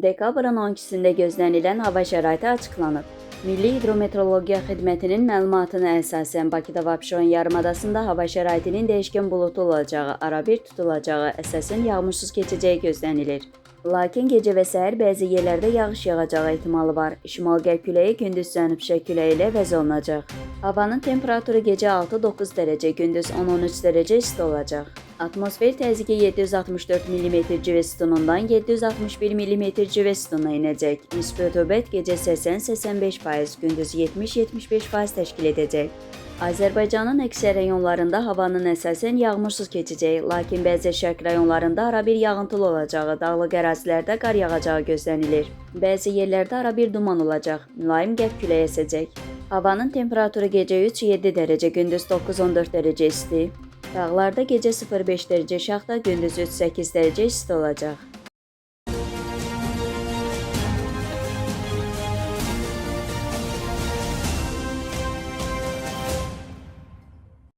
Dekabrın 12-sində gözlənilən hava şəraiti açıqlanıb. Milli Hidrometeorologiya Xidmətinin məlumatına əsasən Bakıda və Abşeron yarımadasında hava şəraitinin dəyişkən buludlu olacağı, arabir tutulacağı, əsasən yağmursuz keçəcəyi gözlənilir. Lakin gecə və səhər bəzi yerlərdə yağış yağacağı ehtimalı var. Şimal-qərb küləyi gündüz cənub-şərq küləyi ilə əvəz olunacaq. Havanın temperaturu gecə 6-9 dərəcə, gündüz 10-13 dərəcə isti olacaq. Atmosfer təzyiqi 764 mm civə sütunundan 761 mm civə sütununa enəcək. Nisbi rütubət gecə 80-85%, gündüz 70-75% təşkil edəcək. Azərbaycanın əksər rayonlarında havanın əsasən yağmursuz keçəcəyi, lakin bəzi şərq rayonlarında arabir yağıntılı olacağı, dağlıq ərazilərdə qar yağacağı gözlənilir. Bəzi yerlərdə arabir duman olacaq, mülayim qərb küləyi əsəcək. Havanın temperaturu gecə 3-7 dərəcə, gündüz 9-14 dərəcə isti. Dağlarda gecə 0-5 dərəcə şaxta, gündüz 3-8 dərəcə isti olacaq.